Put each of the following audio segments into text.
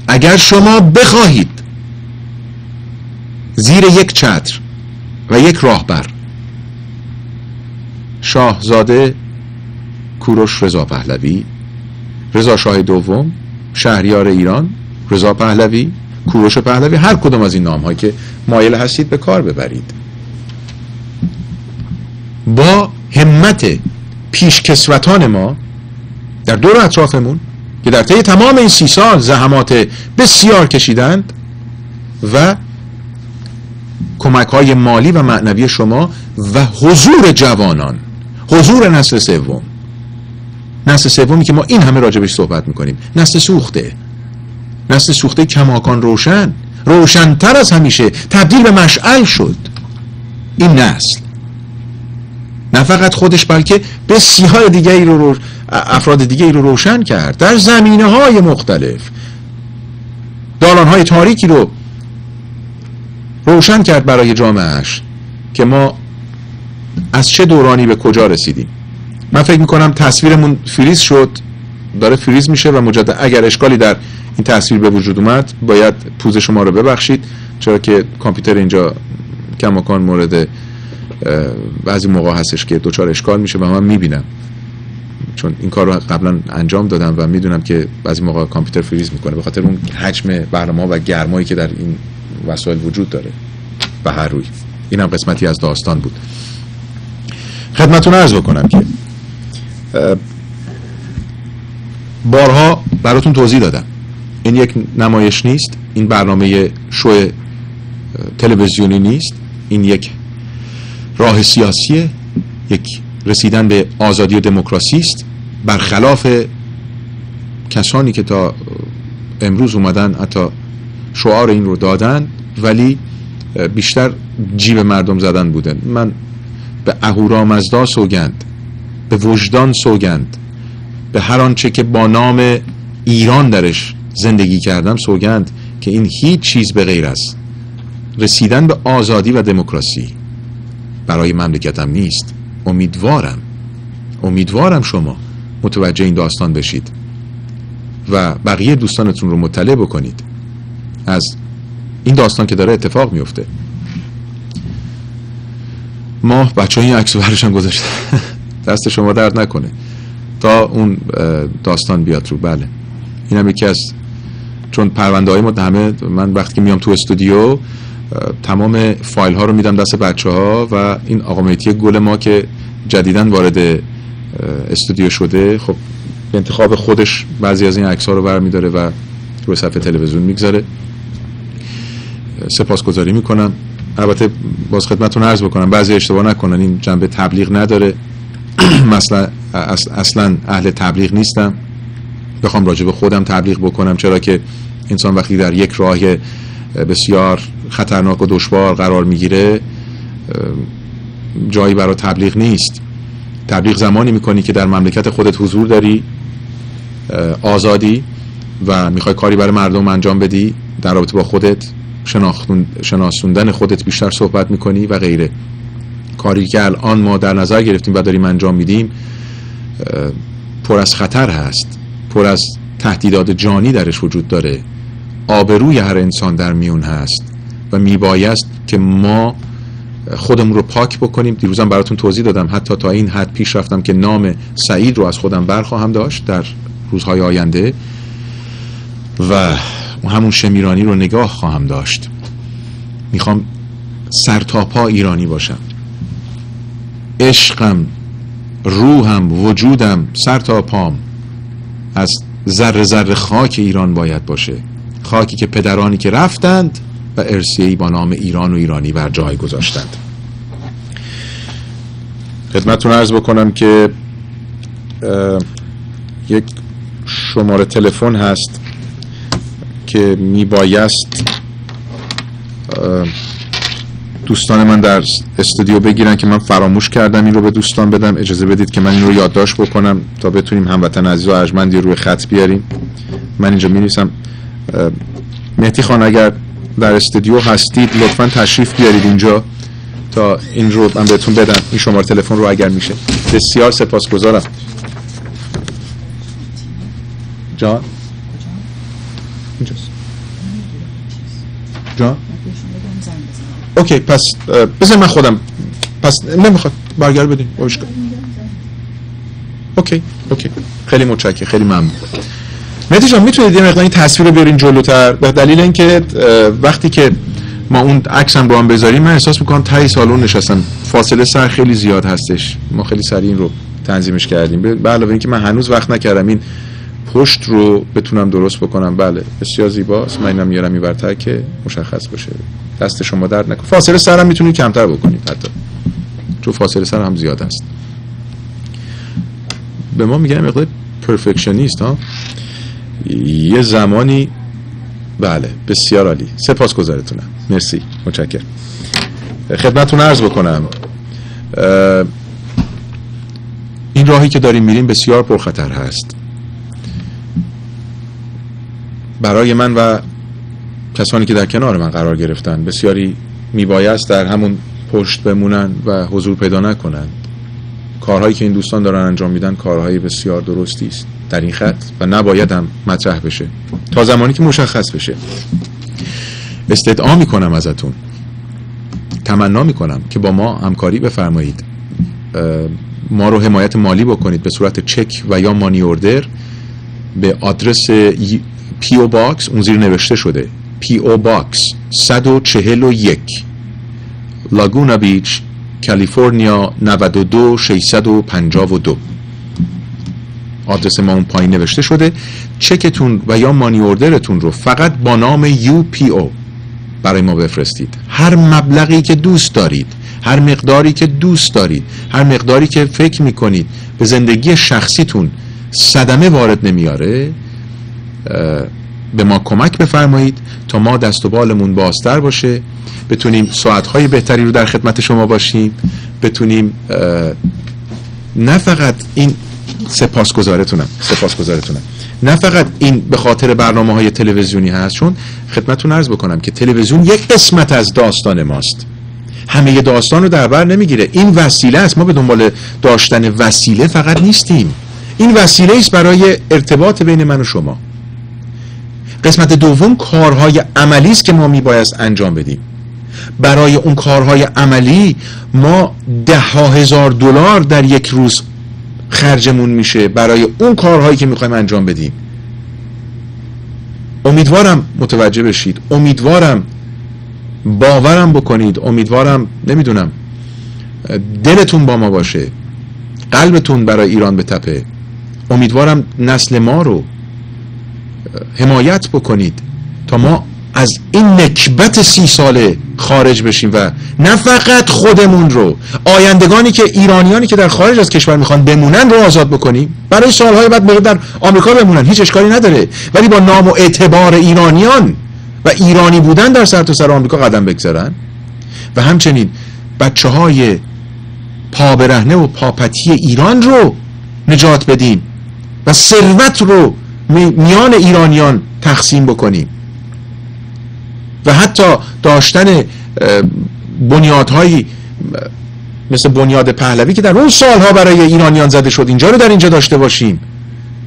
اگر شما بخواهید زیر یک چتر و یک راهبر، شاهزاده کوروش رضا پهلوی، رضا شاه دوم، شهریار ایران رضا پهلوی، کوروش پهلوی، هر کدوم از این نام هایی که مایل هستید به کار ببرید، با همت پیشکسوتان ما در دور اطرافمون که در طی تمام این 30 سال زحمات بسیار کشیدند و کمک های مالی و معنوی شما و حضور جوانان، حضور نسل سوم، نسل سومی که ما این همه راجبش صحبت میکنیم، نسل سوخته کماکان روشن، روشنتر از همیشه، تبدیل به مشعل شد. این نسل نه فقط خودش بلکه بسیار دیگری رو افراد دیگری رو روشن کرد در زمینه‌های مختلف، دالان‌های تاریکی رو روشن کرد برای جامعهش که ما از چه دورانی به کجا رسیدیم. من فکر میکنم تصویرمون فریز شد، داره فریز میشه و مجدد اگر اشکالی در این تصویر به وجود اومد باید پوز شما رو ببخشید، چرا که کامپیوتر اینجا کماکان مورد بعضی موقع هستش که دوچار اشکال میشه و من میبینم، چون این کار رو قبلا انجام دادم و میدونم که بعضی موقع کامپیوتر فریز میکنه به خاطر اون حجم برنامه و گرمایی که در این وسایل وجود داره به هر روی. این هم قسمتی از داستان بود. خدمتتون عرض بکنم که بارها براتون توضیح دادم این یک نمایش نیست، این برنامه شو تلویزیونی نیست، این یک راه سیاسیه، یک رسیدن به آزادی و دموکراسی است، برخلاف کسانی که تا امروز اومدن حتی شعار این رو دادن ولی بیشتر جیب مردم زدن بودن. من به اهورامزدا سوگند، به وجدان سوگند، به هر آنچه که با نام ایران درش زندگی کردم سوگند که این هیچ چیز به غیر از رسیدن به آزادی و دموکراسی برای مملکتم نیست. امیدوارم شما متوجه این داستان بشید و بقیه دوستانتون رو مطلع بکنید از این داستان که داره اتفاق میفته. ما بچه ها این عکس برشان گذاشته دست شما درد نکنه تا اون داستان بیاد رو. بله این هم یکی از، چون پرونده های ما همه، من وقتی که میام تو استودیو تمام فایل ها رو میدم دست بچه ها و این آقا مهدی گل ما که جدیداً وارد استودیو شده خب به انتخاب خودش بعضی از این عکس ها رو برمیداره و روی صفحه تلویزیون میگذاره. سپاسگزاری میکنم. البته باز خدمتتون عرض بکنم بعضی اشتباه نکنن، این جنبه تبلیغ نداره. مثلا اصلا اهل تبلیغ نیستم بخوام راجع به خودم تبلیغ بکنم، چرا که انسان وقتی در یک راه بسیار خطرناک و دشوار قرار میگیره جایی برای تبلیغ نیست. تبلیغ زمانی میکنی که در مملکت خودت حضور داری، آزادی و میخوای کاری برای مردم انجام بدی، در رابطه با خودت شناسوندن خودت بیشتر صحبت میکنی و غیره. کاری که الان ما در نظر گرفتیم و داریم انجام میدیم پر از خطر هست، پر از تهدیدات جانی درش وجود داره، آبروی هر انسان در میون هست و میبایست که ما خودمون رو پاک بکنیم. دیروزم براتون توضیح دادم، حتی تا این حد پیش رفتم که نام سعید رو از خودم برخواهم داشت در روزهای آینده و همون شمیرانی رو نگاه خواهم داشت. میخوام سر تا پا ایرانی باشم، عشقم، روحم، وجودم، سر تا پام از ذره ذره خاک ایران باید باشه، خاکی که پدرانی که رفتند و ارثیه‌ای با نام ایران و ایرانی بر جای گذاشتند. خدمتتون عرض بکنم که یک شماره تلفن هست که میبایست دوستان من در استودیو بگیرن که من فراموش کردم این رو به دوستان بدم. اجازه بدید که من این رو یادداشت بکنم تا بتونیم هموطن عزیز و ارجمندی روی خط بیاریم. من اینجا می‌نویسم. مهدی خان اگر در استودیو هستید لطفاً تشریف بیارید اینجا تا این رو من بهتون بدم، این شماره تلفن رو اگر میشه. بسیار سپاسگزارم. جان اینجاست. جان اوکی پس بذار من خودم پس نمیخواد برگرد بدیم اوکی خیلی متشکرم خیلی ممنون. مهدی جان میتونید یه مقدار این تصویر رو بیارین جلوتر؟ به دلیل اینکه وقتی که ما اون عکسم رو هم بذاریم من احساس میکنم تای سالن نشستم، فاصله سر خیلی زیاد هستش، ما خیلی سریع این رو تنظیمش کردیم. به علاوه اینکه من هنوز وقت نکردم این پشت رو بتونم درست بکنم. بله بسیار زیباست. من اینم میارم اینورتر که مشخص باشه. دست شما درد نکنه. فاصله سرم میتونید کمتر بکنید حتی، چون فاصله سر هم زیاد است. به ما میگن مقدار پرفکشنیست ها یه زمانی. بله بسیار عالی، سپاسگزارتونم، مرسی، متشکرم. خدمتتون عرض بکنم این راهی که داریم میریم بسیار پرخطر هست برای من و کسانی که در کنار من قرار گرفتن. بسیاری میبایست در همون پشت بمونن و حضور پیدا نکنن. کارهایی که این دوستان دارن انجام میدن کارهای بسیار درستی است در این خط و نباید هم مطرح بشه تا زمانی که مشخص بشه. استدعا میکنم ازتون، تمنا میکنم که با ما همکاری بفرمایید، ما رو حمایت مالی بکنید به صورت چک و یا مانی اوردر به آدرس پیو باکس، اون زیر نوشته شده پیو باکس 141 لاگونا بیچ کالیفرنیا 92652. آدرس ما اون پایین نوشته شده. چکتون و یا مانی اوردرتون رو فقط با نام UPO برای ما بفرستید. هر مبلغی که دوست دارید، هر مقداری که دوست دارید، هر مقداری که فکر میکنید به زندگی شخصیتون صدمه وارد نمیاره، به ما کمک بفرمایید تا ما دست و بالمون بازتر باشه، بتونیم ساعتهای بهتری رو در خدمت شما باشیم، بتونیم نه فقط این سپاسگزارتونم نه فقط این به خاطر برنامه‌های تلویزیونی هست، چون خدمتتون عرض بکنم که تلویزیون یک قسمت از داستان ماست، همه داستان رو در بر نمیگیره. این وسیله است، ما به دنبال داشتن وسیله فقط نیستیم، این وسیله است برای ارتباط بین من و شما. قسمت دوم کارهای عملی است که ما میبایست انجام بدیم. برای اون کارهای عملی ما $10,000 در یک روز خرجمون میشه برای اون کارهایی که میخوایم انجام بدیم. امیدوارم متوجه بشید، امیدوارم باورم بکنید، امیدوارم نمیدونم دلتون با ما باشه، قلبتون برای ایران بتپه. امیدوارم نسل ما رو حمایت بکنید تا ما از این نکبت 30 ساله خارج بشیم و نه فقط خودمون رو، آیندگانی که ایرانیانی که در خارج از کشور میخوان بمونن رو آزاد بکنیم. برای سالهای بعد باید در آمریکا بمونن، هیچ اشکالی نداره، ولی با نام و اعتبار ایرانیان و ایرانی بودن در سرتاسر آمریکا قدم بگذارن. و همچنین بچه‌های پا برهنه و پاپتی ایران رو نجات بدیم و ثروت رو میان ایرانیان تقسیم بکنیم و حتی داشتن بنیادهایی مثل بنیاد پهلوی که در اون سالها برای ایرانیان زده شد اینجا رو در اینجا داشته باشیم.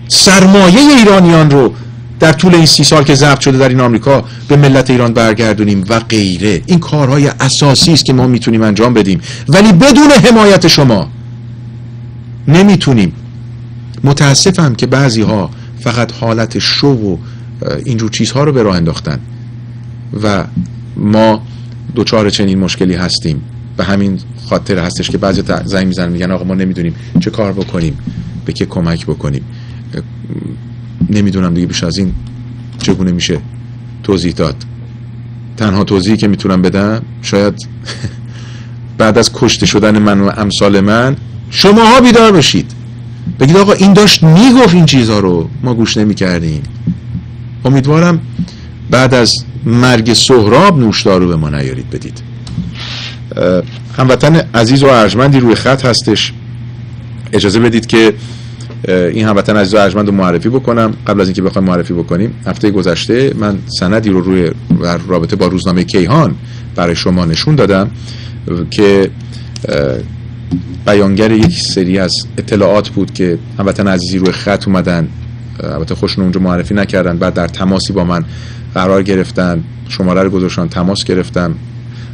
سرمایه ایرانیان رو در طول این 30 سال که ضبط شده در این آمریکا به ملت ایران برگردونیم و غیره. این کارهای اساسی است که ما میتونیم انجام بدیم، ولی بدون حمایت شما نمیتونیم. متاسفم که بعضی ها فقط حالت شو و اینجور چیزها رو به راه انداختن و ما دوچار چنین مشکلی هستیم. به همین خاطر هستش که بعضی زنگ میزنن میگن آقا ما نمیدونیم چه کار بکنیم، به که کمک بکنیم. نمیدونم دیگه بیش از این چگونه میشه توضیح داد. تنها توضیحی که میتونم بدم شاید بعد از کشته شدن من و امثال من شماها بیدار بشید، بگید آقا این داشت میگفت این چیزها رو ما گوش نمیکردیم. امیدوارم بعد از مرگ سهراب نوشدارو به ما نیارید بدید. هموطن عزیز و ارجمندی روی خط هستش، اجازه بدید که این هموطن عزیز و ارجمند رو معرفی بکنم. قبل از اینکه بخوایم معرفی بکنیم، هفته گذشته من سندی رو روی رابطه با روزنامه کیهان برای شما نشون دادم که بیانگر یک سری از اطلاعات بود که هموطن عزیزی روی خط اومدن البته خودشون اونجا معرفی نکردن، بعد در تماسی با من قرار گرفتن، شماره رو گذاشتن، تماس گرفتم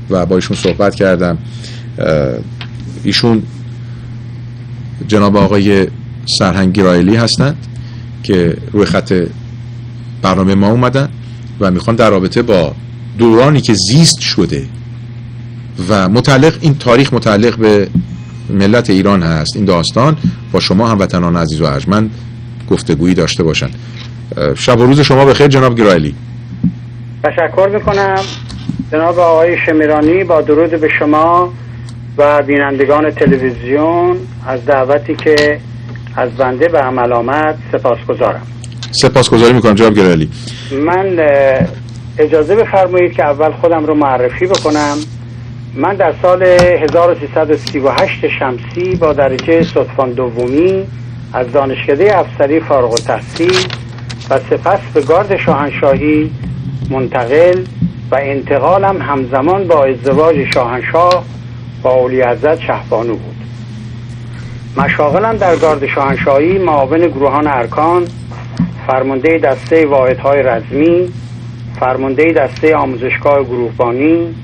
و با ایشون صحبت کردم. ایشون جناب آقای سرهنگ گرایلی هستند که روی خط برنامه ما اومدن و میخوان در رابطه با دورانی که زیست شده و این تاریخ متعلق به ملت ایران هست، این داستان با شما هموطنان عزیز و ارجمند گفتگویی داشته باشن. شب و روز شما بخیر جناب گرایلی. تشکر میکنم جناب آقای شمیرانی، با درود به شما و بینندگان تلویزیون از دعوتی که از بنده به عمل آمد سپاسگزارم. سپاسگزاری میکنم جناب گرایلی. من اجازه بفرمایید که اول خودم رو معرفی بکنم. من در سال 1338 شمسی با درجه صدفان دومی از دانشکده افسری فارغ التحصیل و سپس به گارد شاهنشاهی منتقل و انتقالم همزمان با ازدواج شاهنشاه با اولیعزت شهبانو بود. مشاغلم در گارد شاهنشاهی معاون گروهان ارکان، فرمانده دسته واحدهای رزمی، فرمانده دسته آموزشگاه گروهبانی،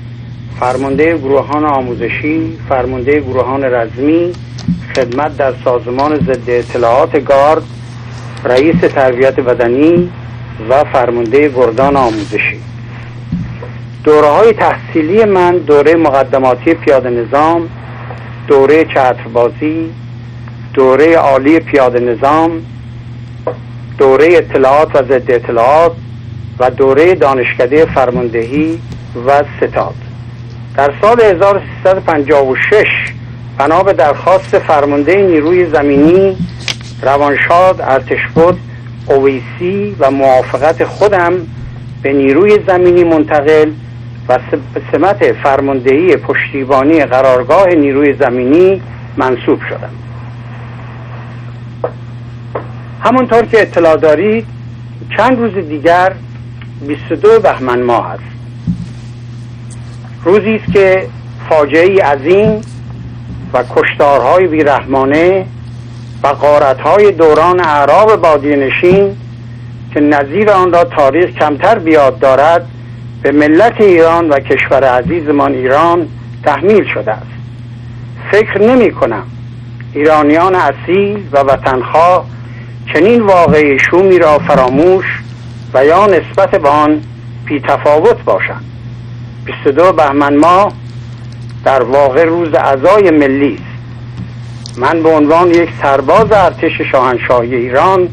فرمانده گروهان آموزشی، فرمانده گروهان رزمی، خدمت در سازمان ضد اطلاعات گارد، رئیس تربیت بدنی و فرمانده گردان آموزشی. دوره‌های تحصیلی من دوره مقدماتی پیاده نظام، دوره چتربازی، دوره عالی پیاده نظام، دوره اطلاعات و ضد اطلاعات و دوره دانشکده فرماندهی و ستاد. در سال 1356 بنا به درخواست فرمانده نیروی زمینی روانشاد ارتشبد اویسی و موافقت خودم به نیروی زمینی منتقل و به سمت فرماندهی پشتیبانی قرارگاه نیروی زمینی منصوب شدم. همونطور که اطلاع دارید چند روز دیگر 22 بهمن ماه است. روزی است که فاجعه‌ای عظیم و کشتارهای بیرحمانه و غارتهای دوران اعراب بادیه‌نشین که نظیر آن را تاریخ کمتر بیاد دارد به ملت ایران و کشور عزیزمان ایران تحمیل شده است. فکر نمی کنم ایرانیان اصیل و وطنخواه چنین واقعه شومی را فراموش و یا نسبت به آن بی تفاوت باشند. 22 بهمن ماه در واقع روز عزای ملی است. من به عنوان یک سرباز ارتش شاهنشاهی ایران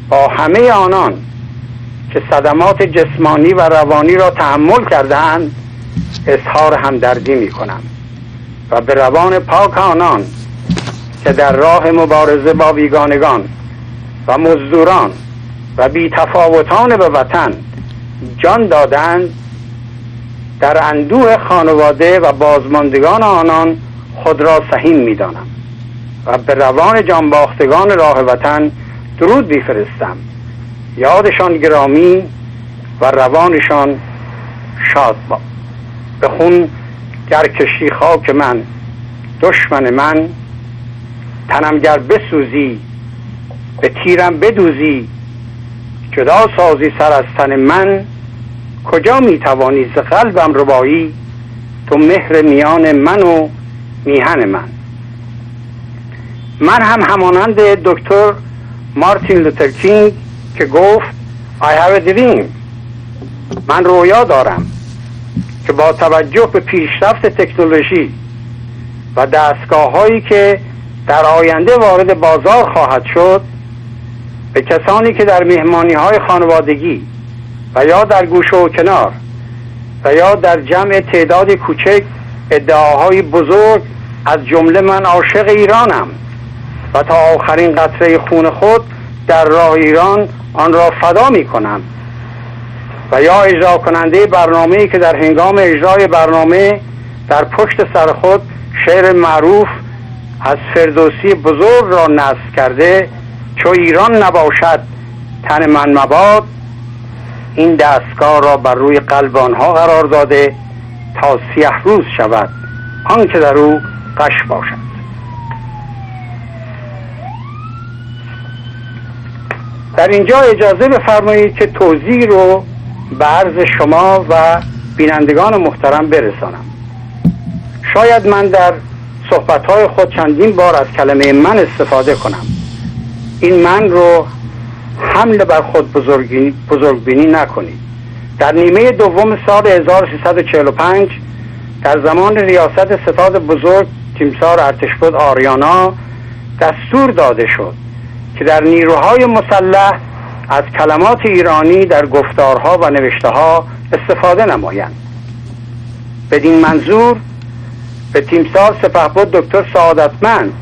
با همه آنان که صدمات جسمانی و روانی را تحمل کردند اظهار همدردی می کنم و به روان پاک آنان که در راه مبارزه با بیگانگان و مزدوران و بی تفاوتان به وطن جان دادند در اندوه خانواده و بازماندگان آنان خود را سهیم می دانم و به روان جانباختگان راه وطن درود می‌فرستم. یادشان گرامی و روانشان شاد باد. به خون گر کشی خاک من دشمن من، تنم گر بسوزی به تیرم بدوزی، جدا سازی سر از تن من، کجا میتوانی ز قلبم ربایی، تو مهر میان من و میهن من. من هم همانند دکتر مارتین لوتر کینگ که گفت I have a dream، من رویا دارم که با توجه به پیشرفت تکنولوژی و دستگاه هایی که در آینده وارد بازار خواهد شد، به کسانی که در مهمانی های خانوادگی و یا در گوشه و کنار و یا در جمع تعدادی کوچک ادعاهای بزرگ از جمله من عاشق ایرانم و تا آخرین قطره خون خود در راه ایران آن را فدا می کنم، و یا اجرا کننده برنامه‌ای که در هنگام اجرای برنامه در پشت سر خود شعر معروف از فردوسی بزرگ را نصب کرده چو ایران نباشد تن من مباد، این دستگاه را بر روی قلب آنها قرار داده تا سیه روز شود آن که در او غش باشد. در اینجا اجازه بفرمایید که توضیح رو به عرض شما و بینندگان محترم برسانم. شاید من در صحبت‌های خود چندین بار از کلمه من استفاده کنم. این من رو حمل بر خود بزرگبینی نکنید. در نیمه دوم سال 1345 در زمان ریاست ستاد بزرگ تیمسار ارتشبد آریانا دستور داده شد که در نیروهای مسلح از کلمات ایرانی در گفتارها و نوشته‌ها استفاده نمایند. بدین منظور به تیمسار سپهبد دکتر سعادتمند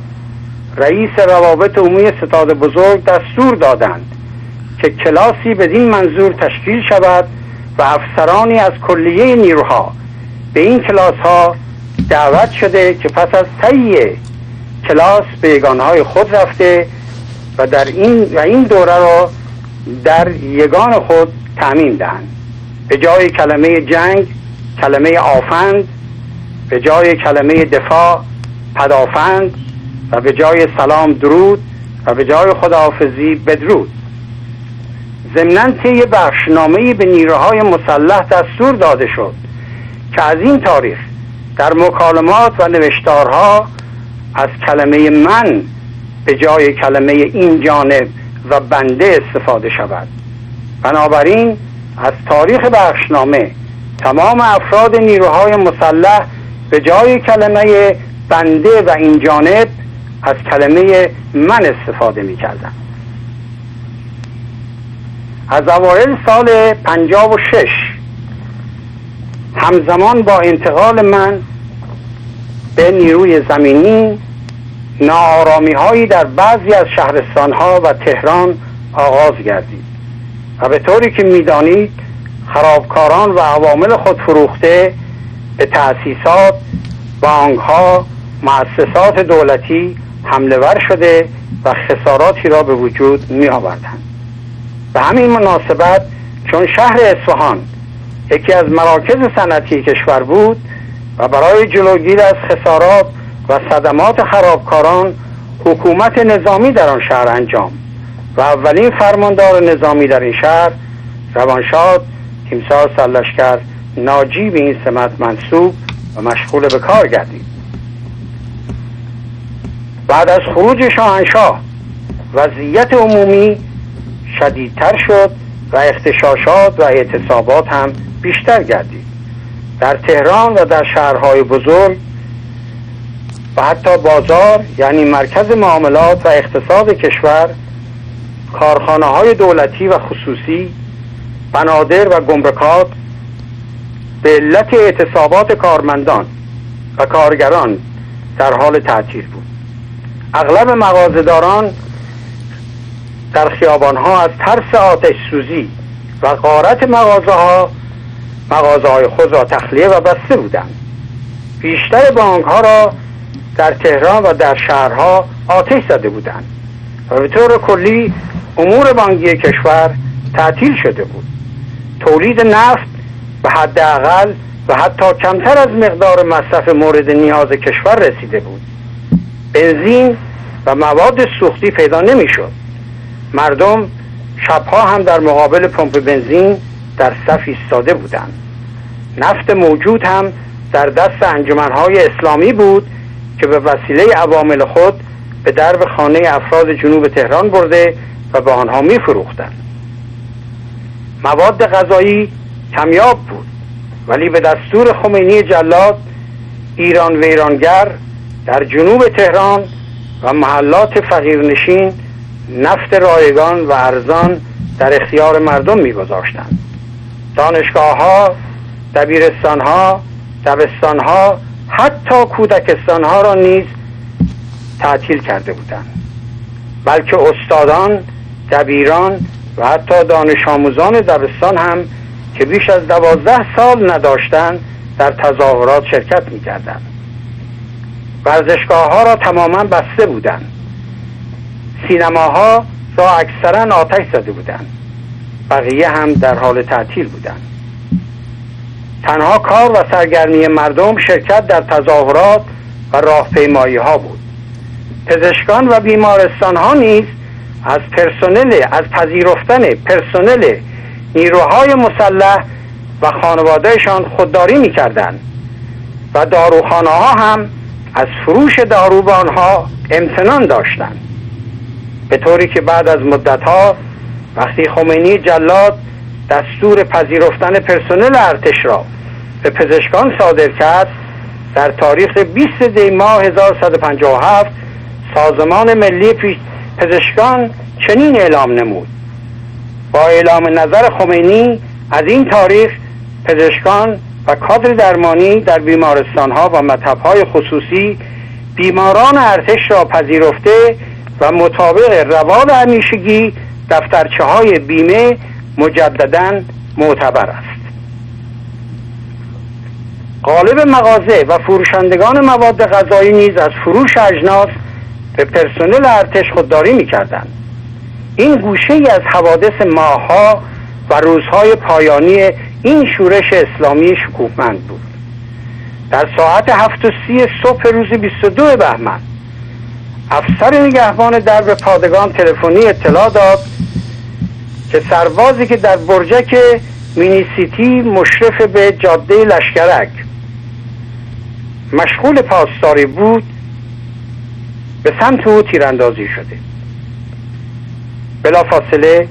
رئیس روابط عمومی ستاد بزرگ دستور دادند که کلاسی بدین منظور تشکیل شود و افسرانی از کلیه نیروها به این کلاس ها دعوت شده که پس از طی کلاس به یگانهای خود رفته و این دوره را در یگان خود تأمین دهند. به جای کلمه جنگ کلمه آفند، به جای کلمه دفاع پدافند و به جای سلام درود و به جای خداحافظی بدرود. ضمناً طی بخشنامه‌ای به نیروهای مسلح دستور داده شد که از این تاریخ در مکالمات و نوشتارها از کلمه من به جای کلمه این جانب و بنده استفاده شود. بنابراین از تاریخ بخشنامه تمام افراد نیروهای مسلح به جای کلمه بنده و این جانب از کلمه من استفاده می کردن. از اوایل سال 56 همزمان با انتقال من به نیروی زمینی ناآرامی هایی در بعضی از شهرستان ها و تهران آغاز گردید و به طوری که میدانید خرابکاران و عوامل خودفروخته به تأسیسات، بانک ها، مؤسسات دولتی حمله ور شده و خساراتی را به وجود می آوردند. به همین مناسبت چون شهر اصفهان یکی از مراکز صنعتی کشور بود و برای جلوگیری از خسارات و صدمات خرابکاران حکومت نظامی در آن شهر انجام و اولین فرماندار نظامی در این شهر روانشاد تیمسار سرلشکر ناجی به این سمت منصوب و مشغول به کار گردید. بعد از خروج شاهنشاه وضعیت عمومی شدیدتر شد و اغتشاشات و اعتصابات هم بیشتر گردید. در تهران و در شهرهای بزرگ و حتی بازار یعنی مرکز معاملات و اقتصاد کشور، کارخانه های دولتی و خصوصی، بنادر و گمرکات به علت اعتصابات کارمندان و کارگران در حال تعطیل بود. اغلب مغازه‌داران در خیابان‌ها از ترس آتش سوزی و غارت مغازه‌های خود را تخلیه و بسته بودند. بیشتر بانک‌ها را در تهران و در شهرها آتش زده بودند و به طور کلی امور بانکی کشور تعطیل شده بود. تولید نفت به حداقل و حتی کمتر از مقدار مصرف مورد نیاز کشور رسیده بود. بنزین و مواد سوختی پیدا نمی‌شد. مردم شبها هم در مقابل پمپ بنزین در صف ایستاده بودند. نفت موجود هم در دست انجمن‌های اسلامی بود که به وسیله عوامل خود به درب خانه افراد جنوب تهران برده و به آنها می‌فروختند. مواد غذایی کمیاب بود، ولی به دستور خمینی جلاد ایران ویرانگر در جنوب تهران و محلات فقیرنشین نفت رایگان و ارزان در اختیار مردم می‌گذاشتند. دانشگاه‌ها، دبیرستان‌ها، دبستان‌ها، حتی کودکستان‌ها را نیز تعطیل کرده بودند. بلکه استادان، دبیران و حتی دانش آموزان دبستان هم که بیش از 12 سال نداشتند در تظاهرات شرکت می‌کردند. ورزشگاه‌ها را تماماً بسته بودند. سینماها را اکثراً آتش زده بودند. بقیه هم در حال تعطیل بودند. تنها کار و سرگرمی مردم شرکت در تظاهرات و راهپیمایی‌ها بود. پزشکان و بیمارستان‌ها نیز از پذیرفتن پرسنل نیروهای مسلح و خانوادهشان خودداری می‌کردند و داروخانه ها هم از فروش دارو به آنها امتنان داشتند، به طوری که بعد از مدت‌ها وقتی خمینی جلاد دستور پذیرفتن پرسنل ارتش را به پزشکان صادر کرد، در تاریخ 20 دی ماه 1157 سازمان ملی پزشکان چنین اعلام نمود: با اعلام نظر خمینی از این تاریخ پزشکان و کادر درمانی در بیمارستان‌ها و مطب‌های خصوصی بیماران ارتش را پذیرفته و مطابق روال همیشگی دفترچه‌های بیمه مجدداً معتبر است. غالب مغازه و فروشندگان مواد غذایی نیز از فروش اجناس به پرسنل ارتش خودداری می‌کردند. این گوشه‌ای از حوادث ماه‌ها و روزهای پایانی این شورش اسلامی شکوهمند بود. در ساعت 7:30 صبح روز 22 بهمن افسر نگهبان درب پادگان تلفنی اطلاع داد که سربازی که در برجک مینی سیتی مشرف به جاده لشکرک مشغول پاسداری بود به سمت او تیراندازی شده. بلافاصله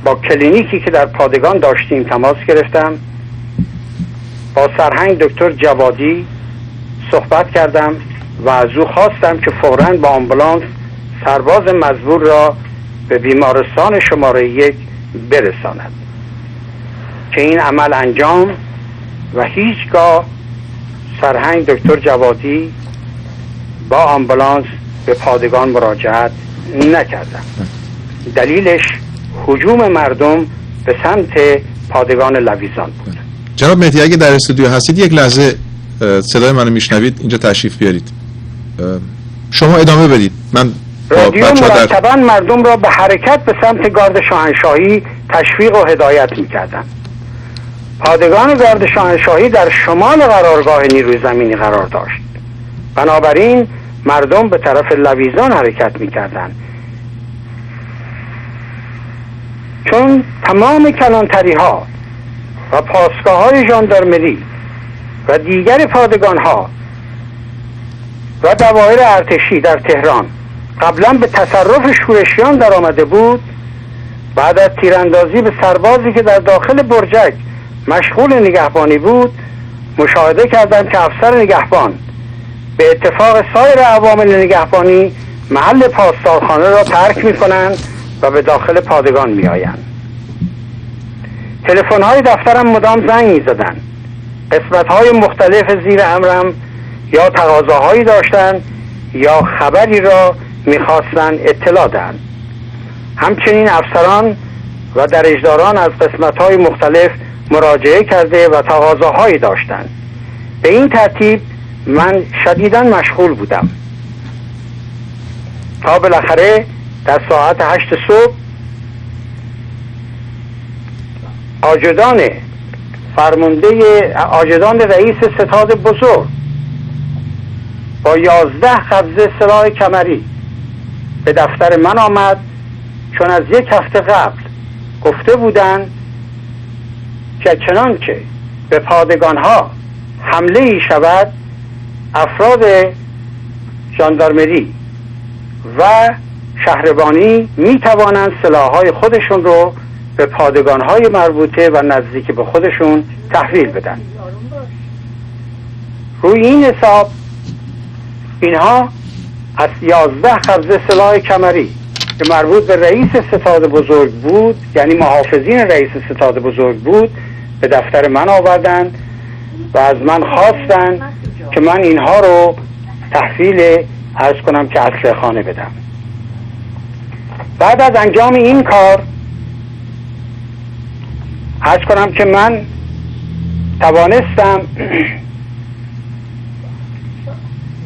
با کلینیکی که در پادگان داشتیم تماس گرفتم، با سرهنگ دکتر جوادی صحبت کردم و از او خواستم که فوراً با آمبولانس سرباز مزبور را به بیمارستان شماره 1 برساند که این عمل انجام و هیچگاه سرهنگ دکتر جوادی با آمبولانس به پادگان مراجعت نکردند. دلیلش هجوم مردم به سمت پادگان لویزان بود. جناب مهدی اگه در استودیو هستید یک لحظه صدای منو میشنوید اینجا تشریف بیارید. شما ادامه بدید. من رادیو مرتباً مردم را به حرکت به سمت گارد شاهنشاهی تشویق و هدایت میکردن. پادگان گارد شاهنشاهی در شمال قرارگاه نیروی زمینی قرار داشت، بنابراین مردم به طرف لویزان حرکت میکردن، چون تمام کلانتری ها و پاسگاه های ژاندارمری و دیگر پادگان ها و دوایر ارتشی در تهران قبلا به تصرف شورشیان در آمده بود. بعد از تیراندازی به سربازی که در داخل برجک مشغول نگهبانی بود، مشاهده کردند که افسر نگهبان به اتفاق سایر عوامل نگهبانی محل پاسدارخانه را ترک می کنند و به داخل پادگان می آیند. تلفن های دفترم مدام زنگ می زدن. قسمت های مختلف زیر امرم یا تقاضاهایی داشتند یا خبری را می خواستند اطلاع دهند. همچنین افسران و درجداران از قسمت های مختلف مراجعه کرده و تقاضاهایی داشتند. به این ترتیب من شدیداً مشغول بودم تا بالاخره در ساعت 8 صبح آجدان رئیس ستاد بزرگ با 11 قبضه سلاح کمری به دفتر من آمد، چون از یک هفته قبل گفته بودند که چنانچه به پادگان ها حمله ای شود افراد ژاندارمری و شهربانی می توانند سلاح‌های خودشون رو به پادگان‌های مربوطه و نزدیک به خودشون تحویل بدن. روی این حساب اینها از 11 قبضه سلاح کمری که مربوط به رئیس ستاد بزرگ بود، یعنی محافظین رئیس ستاد بزرگ بود، به دفتر من آوردن و از من خواستن که من اینها رو تحویل عرض کنم که اسلحه خانه بدم. بعد از انجام این کار عرض کنم که من توانستم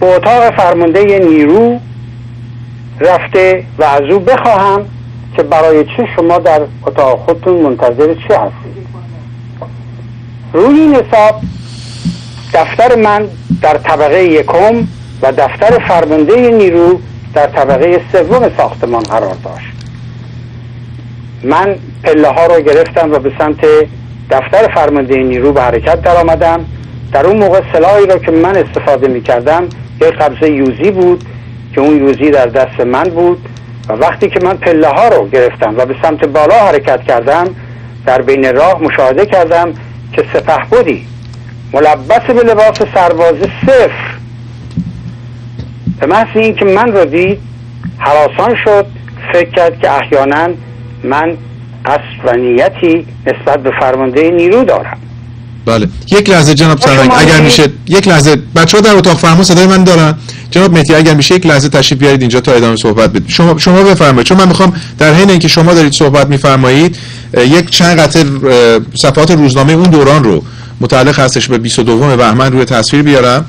به اتاق فرمانده نیرو رفته و از او بخواهم که برای چه شما در اتاق خودتون منتظر چه هستید. روی این حساب دفتر من در طبقه 1 و دفتر فرمانده نیرو در طبقه 3 ساختمان قرار داشت. من پله ها رو گرفتم و به سمت دفتر فرمانده نیرو به حرکت در آمدم. در اون موقع سلاحی رو که من استفاده می کردم یک قبضه یوزی بود که اون یوزی در دست من بود و وقتی که من پله ها رو گرفتم و به سمت بالا حرکت کردم، در بین راه مشاهده کردم که سپهبدی ملبس به لباس سرباز صفر به محض این که من رو دید هراسان شد، فکر کرد که احیانا من قصد و نیتی نسبت به فرمانده نیرو دارم. بله یک لحظه جناب سرهنگ اگر میشه یک لحظه، بچه‌ها در اتاق فرمان صدای من دارن. جناب مهدی اگر میشه یک لحظه تشریف بیارید اینجا تا ادامه صحبت بدید. شما بفرمایید، چون من میخوام در حین اینکه شما دارید صحبت میفرمایید یک چند قطعه صفحات روزنامه اون دوران رو متعلق هستش به 22 بهمن روی تصویر بیارم.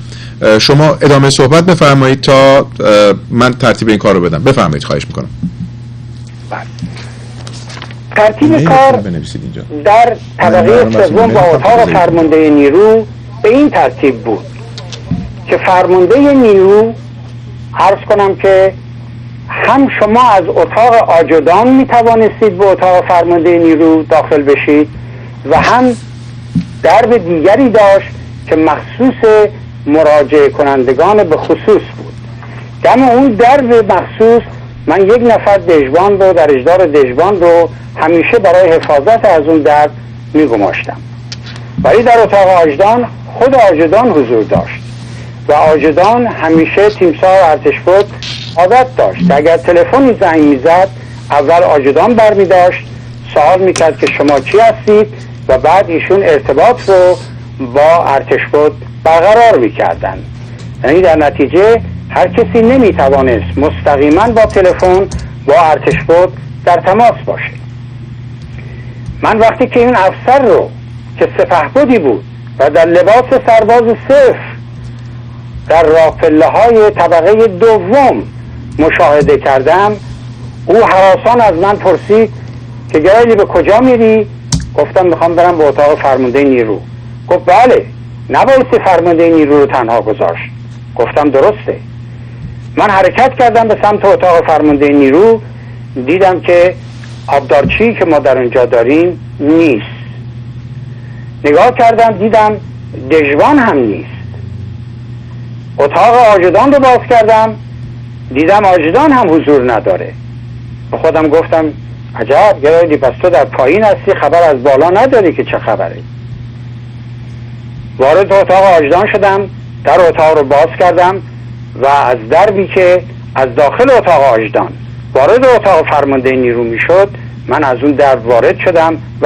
شما ادامه صحبت بفرمایید تا من ترتیب این کار رو بدم. بفرمایید خواهش میکنم. ترتیب کار در طبقه سوم با اتاق فرمانده نیرو به این ترتیب بود که فرمانده نیرو، عرض کنم که هم شما از اتاق آجودان می توانستید به اتاق فرمانده نیرو داخل بشید و هم درب دیگری داشت که مخصوص مراجعه کنندگان به خصوص بود. دم اون درب مخصوص من یک نفر دژبان رو در اجدار دژبان رو همیشه برای حفاظت از اون درب می گماشتم. ولی در اتاق آجدان خود آجدان حضور داشت و آجدان همیشه تیمسار ارتشبد عادت داشت اگر تلفنی زنگ میزد اول آجدان برمی داشت، سوال میکرد که شما کی هستید و بعد ایشون ارتباط رو با ارتشبد برقرار میکردن. یعنی در نتیجه هر کسی نمیتوانست مستقیما با تلفن با ارتشبد در تماس باشه. من وقتی که این افسر رو که سپهبدی بود و در لباس سرباز صفر در راه پله های طبقه دوم مشاهده کردم، او هراسان از من پرسید که گرالی به کجا میری؟ گفتم میخوام برم به اتاق فرمانده نیرو. گفت بله، نبایستی فرمانده نیرو رو تنها گذاشت. گفتم درسته. من حرکت کردم به سمت اتاق فرمانده نیرو، دیدم که آبدارچی که ما در اونجا داریم نیست. نگاه کردم دیدم دژبان هم نیست. اتاق آجدان رو باز کردم، دیدم آجدان هم حضور نداره. به خودم گفتم عجب گرایدی، پس تو در پایین هستی، خبر از بالا نداری که چه خبره. وارد اتاق آجدان شدم، در اتاق رو باز کردم و از دربی که از داخل اتاق آجدان وارد اتاق فرمانده نیرو می شد، من از اون درب وارد شدم و